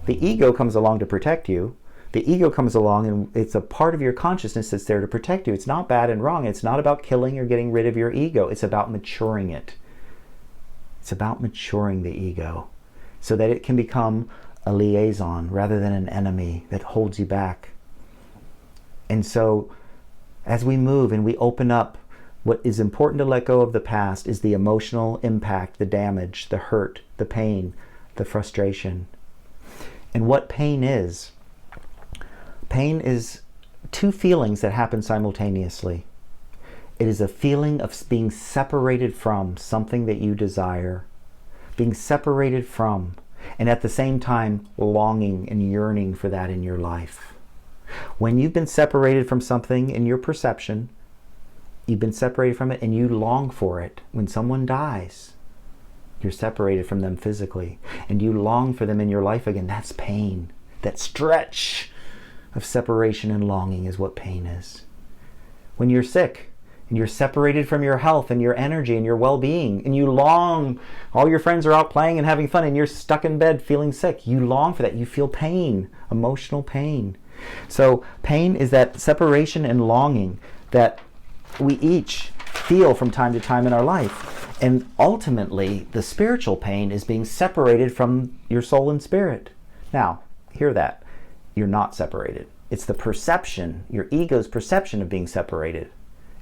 The ego comes along to protect you. The ego comes along and it's a part of your consciousness that's there to protect you. It's not bad and wrong. It's not about killing or getting rid of your ego. It's about maturing it. It's about maturing the ego so that it can become a liaison rather than an enemy that holds you back. And so as we move and we open up, what is important to let go of the past is the emotional impact, the damage, the hurt, the pain, the frustration. And what pain is two feelings that happen simultaneously. It is a feeling of being separated from something that you desire, being separated from, and at the same time longing and yearning for that in your life. When you've been separated from something in your perception, you've been separated from it and you long for it. When someone dies, you're separated from them physically and you long for them in your life again. That's pain. That stretch of separation and longing is what pain is. When you're sick and you're separated from your health and your energy and your well-being and you long, all your friends are out playing and having fun and you're stuck in bed feeling sick, you long for that. You feel pain, emotional pain. So pain is that separation and longing that we each feel from time to time in our life. And ultimately, the spiritual pain is being separated from your soul and spirit. Now, hear that. You're not separated. It's the perception, your ego's perception of being separated.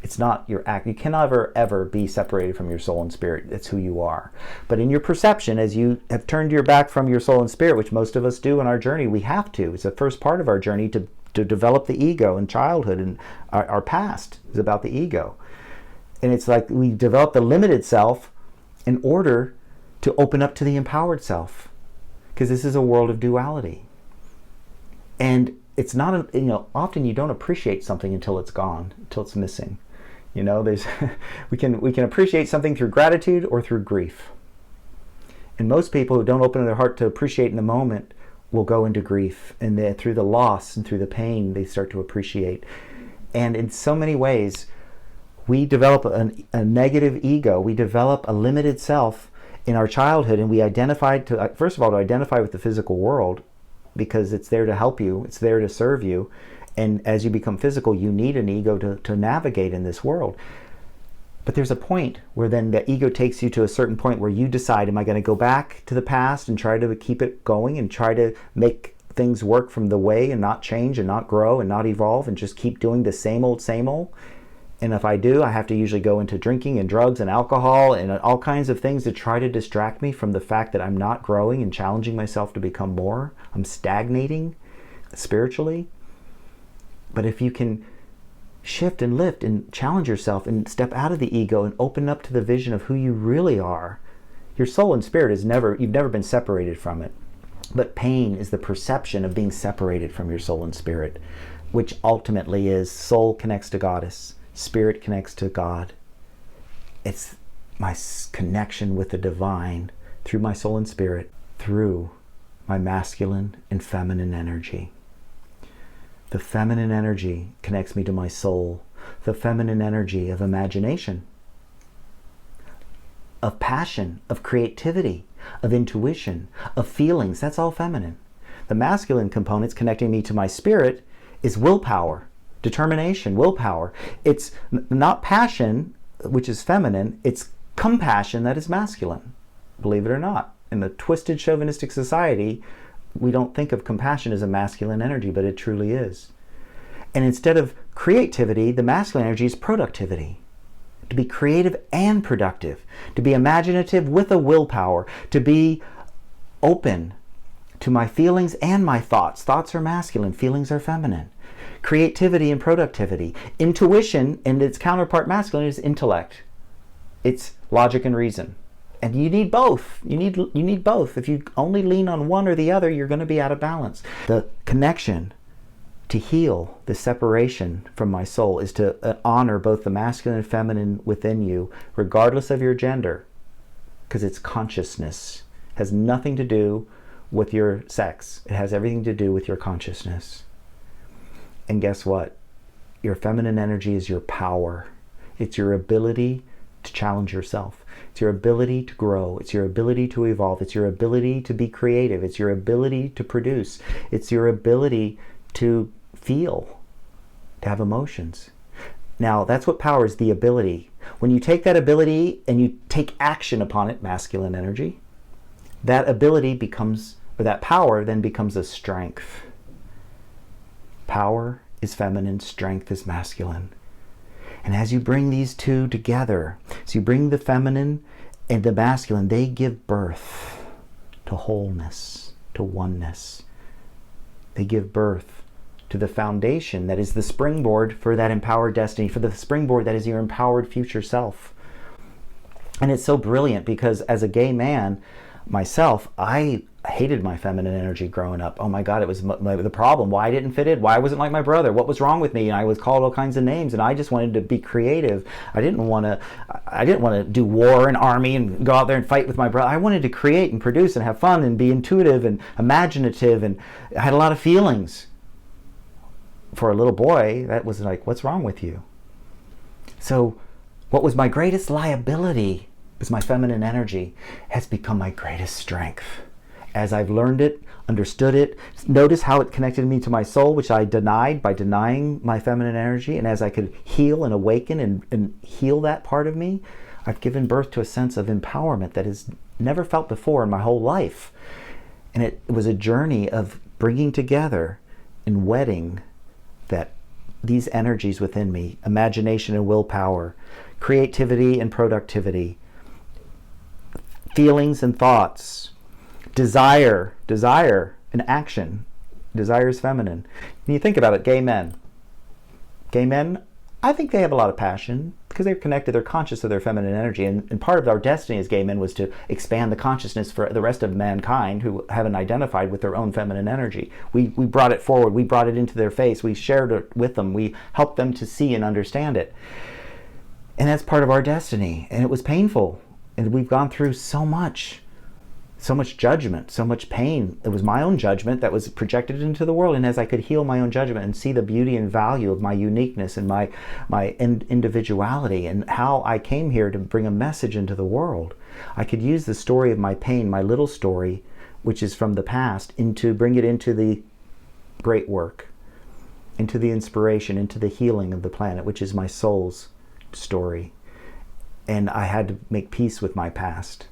It's not your act. You can never, ever be separated from your soul and spirit. That's who you are. But in your perception, as you have turned your back from your soul and spirit, which most of us do in our journey, we have to. It's the first part of our journey to develop the ego in childhood, and our past is about the ego. And it's like we develop the limited self in order to open up to the empowered self. Because this is a world of duality. And it's not, often you don't appreciate something until it's gone, until it's missing. There's we can appreciate something through gratitude or through grief. And most people who don't open their heart to appreciate in the moment will go into grief. And through the loss and through the pain, they start to appreciate. And in so many ways, we develop a negative ego. We develop a limited self in our childhood, and we identify first of all, to identify with the physical world, because it's there to help you, it's there to serve you. And as you become physical, you need an ego to navigate in this world. But there's a point where then the ego takes you to a certain point where you decide, am I going to go back to the past and try to keep it going and try to make things work from the way and not change and not grow and not evolve and just keep doing the same old, same old? And if I do, I have to usually go into drinking and drugs and alcohol and all kinds of things to try to distract me from the fact that I'm not growing and challenging myself to become more. I'm stagnating spiritually. But if you can shift and lift and challenge yourself and step out of the ego and open up to the vision of who you really are, your soul and spirit you've never been separated from it. But pain is the perception of being separated from your soul and spirit, which ultimately is soul connects to goddess, spirit connects to God. It's my connection with the divine through my soul and spirit, through my masculine and feminine energy. The feminine energy connects me to my soul. The feminine energy of imagination, of passion, of creativity, of intuition, of feelings, that's all feminine. The masculine components connecting me to my spirit is willpower, determination, willpower. It's not passion, which is feminine, it's compassion that is masculine, believe it or not. In a twisted chauvinistic society, we don't think of compassion as a masculine energy, but it truly is. And instead of creativity, the masculine energy is productivity. To be creative and productive, to be imaginative with a willpower, to be open to my feelings and my thoughts. Thoughts are masculine, feelings are feminine. Creativity and productivity. Intuition and its counterpart masculine is intellect. It's logic and reason. And you need both. You need both. If you only lean on one or the other, you're going to be out of balance. The connection to heal the separation from my soul is to honor both the masculine and feminine within you, regardless of your gender, because it's consciousness. It has nothing to do with your sex. It has everything to do with your consciousness. And guess what? Your feminine energy is your power. It's your ability to challenge yourself. It's your ability to grow. It's your ability to evolve. It's your ability to be creative. It's your ability to produce. It's your ability to feel, to have emotions. Now, that's what power is, the ability. When you take that ability and you take action upon it, masculine energy, that ability becomes, or that power then becomes a strength. Power is feminine, strength is masculine. And as you bring these two together, as you bring the feminine and the masculine, they give birth to wholeness, to oneness. They give birth to the foundation that is the springboard for that empowered destiny, for the springboard that is your empowered future self. And it's so brilliant because as a gay man myself, I hated my feminine energy growing up. Oh my God, it was the problem. Why I didn't fit in? Why I wasn't like my brother? What was wrong with me? And I was called all kinds of names, and I just wanted to be creative. I didn't want to do war and army and go out there and fight with my brother. I wanted to create and produce and have fun and be intuitive and imaginative, and I had a lot of feelings. For a little boy, that was like, what's wrong with you? So what was my greatest liability was my feminine energy has become my greatest strength. As I've learned it, understood it, notice how it connected me to my soul, which I denied by denying my feminine energy. And as I could heal and awaken and heal that part of me, I've given birth to a sense of empowerment that is never felt before in my whole life. And it was a journey of bringing together and wedding that these energies within me, imagination and willpower, creativity and productivity, feelings and thoughts, desire and action. Desire is feminine. When you think about it, gay men, I think they have a lot of passion because they're connected, they're conscious of their feminine energy. And part of our destiny as gay men was to expand the consciousness for the rest of mankind who haven't identified with their own feminine energy. We brought it forward, we brought it into their face, we shared it with them, we helped them to see and understand it. And that's part of our destiny. And it was painful. And we've gone through so much judgment, so much pain. It was my own judgment that was projected into the world. And as I could heal my own judgment and see the beauty and value of my uniqueness and my individuality and how I came here to bring a message into the world, I could use the story of my pain, my little story, which is from the past, bring it into the great work, into the inspiration, into the healing of the planet, which is my soul's story. And I had to make peace with my past.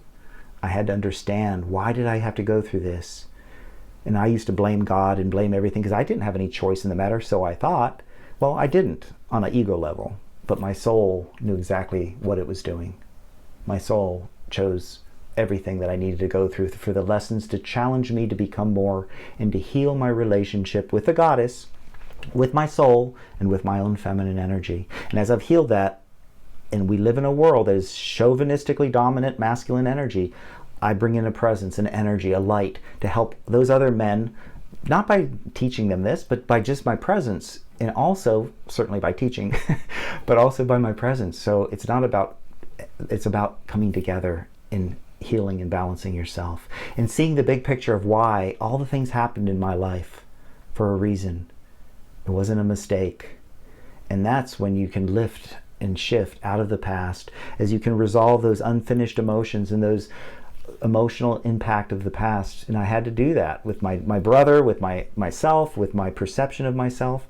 I had to understand, why did I have to go through this? And I used to blame God and blame everything because I didn't have any choice in the matter, so I thought. Well, I didn't on an ego level, but my soul knew exactly what it was doing. My soul chose everything that I needed to go through for the lessons to challenge me to become more and to heal my relationship with the goddess, with my soul, and with my own feminine energy. And as I've healed that, and we live in a world that is chauvinistically dominant masculine energy, I bring in a presence, an energy, a light to help those other men, not by teaching them this, but by just my presence, and also certainly by teaching, but also by my presence. So it's about coming together in healing and balancing yourself and seeing the big picture of why all the things happened in my life for a reason. It wasn't a mistake. And that's when you can lift and shift out of the past, as you can resolve those unfinished emotions and those emotional impact of the past. And I had to do that with my brother, with myself, with my perception of myself.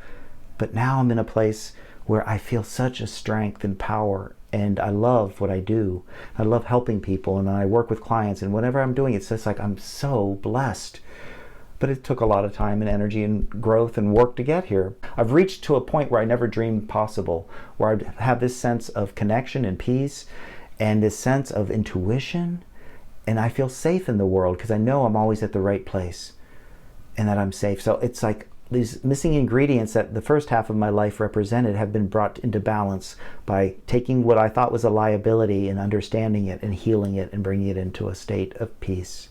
But now I'm in a place where I feel such a strength and power, and I love what I do. I love helping people, and I work with clients, and whatever I'm doing, it's just like I'm so blessed. But it took a lot of time and energy and growth and work to get here. I've reached to a point where I never dreamed possible, where I'd have this sense of connection and peace and this sense of intuition. And I feel safe in the world because I know I'm always at the right place and that I'm safe. So it's like these missing ingredients that the first half of my life represented have been brought into balance by taking what I thought was a liability and understanding it and healing it and bringing it into a state of peace.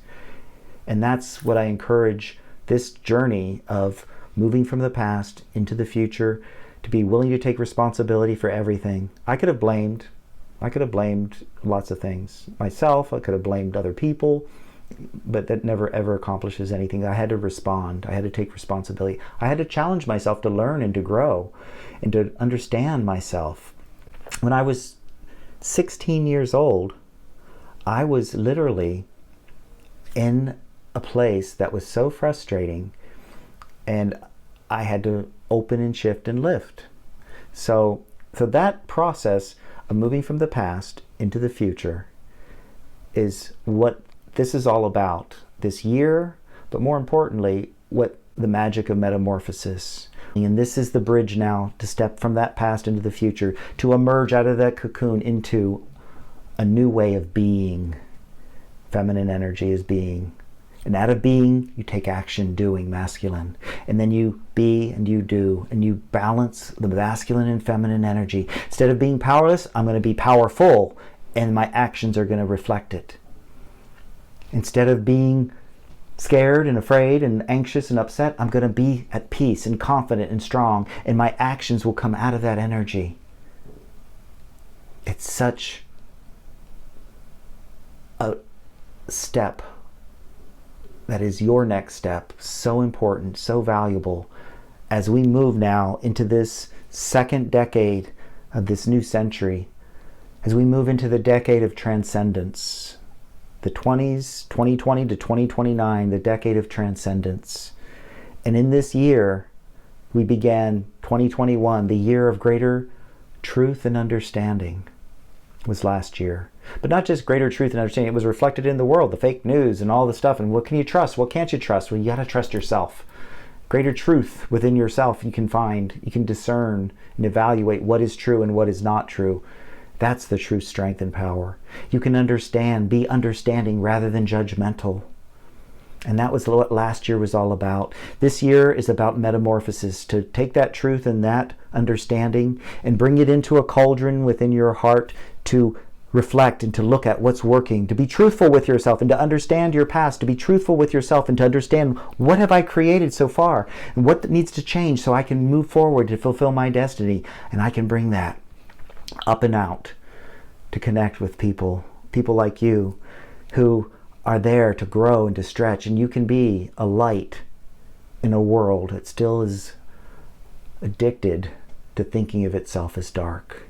And that's what I encourage this journey of moving from the past into the future, to be willing to take responsibility for everything. I could have blamed lots of things. Myself, I could have blamed other people, but that never ever accomplishes anything. I had to respond. I had to take responsibility. I had to challenge myself to learn and to grow and to understand myself. When I was 16 years old, I was literally in a place that was so frustrating, and I had to open and shift and lift. So that process of moving from the past into the future is what this is all about this year, but more importantly, what the magic of metamorphosis. And this is the bridge now to step from that past into the future, to emerge out of that cocoon into a new way of being. Feminine energy is being. And out of being, you take action, doing, masculine. And then you be and you do, and you balance the masculine and feminine energy. Instead of being powerless, I'm going to be powerful, and my actions are going to reflect it. Instead of being scared and afraid and anxious and upset, I'm going to be at peace and confident and strong, and my actions will come out of that energy. It's such a step that is your next step, so important, so valuable, as we move now into this second decade of this new century, as we move into the decade of transcendence, the 2020 to 2029, the decade of transcendence. And in this year, we began 2021, the year of greater truth and understanding was last year. But not just greater truth and understanding, it was reflected in the world, the fake news and all the stuff. And what can you trust? What can't you trust? Well, you got to trust yourself. Greater truth within yourself you can find, you can discern and evaluate what is true and what is not true. That's the true strength and power. You can understand, be understanding rather than judgmental. And that was what last year was all about. This year is about metamorphosis, to take that truth and that understanding and bring it into a cauldron within your heart, to reflect and to look at what's working, to be truthful with yourself and to understand your past, to be truthful with yourself and to understand what have I created so far and what needs to change so I can move forward to fulfill my destiny. And I can bring that up and out to connect with people like you who are there to grow and to stretch, and you can be a light in a world that still is addicted to thinking of itself as dark.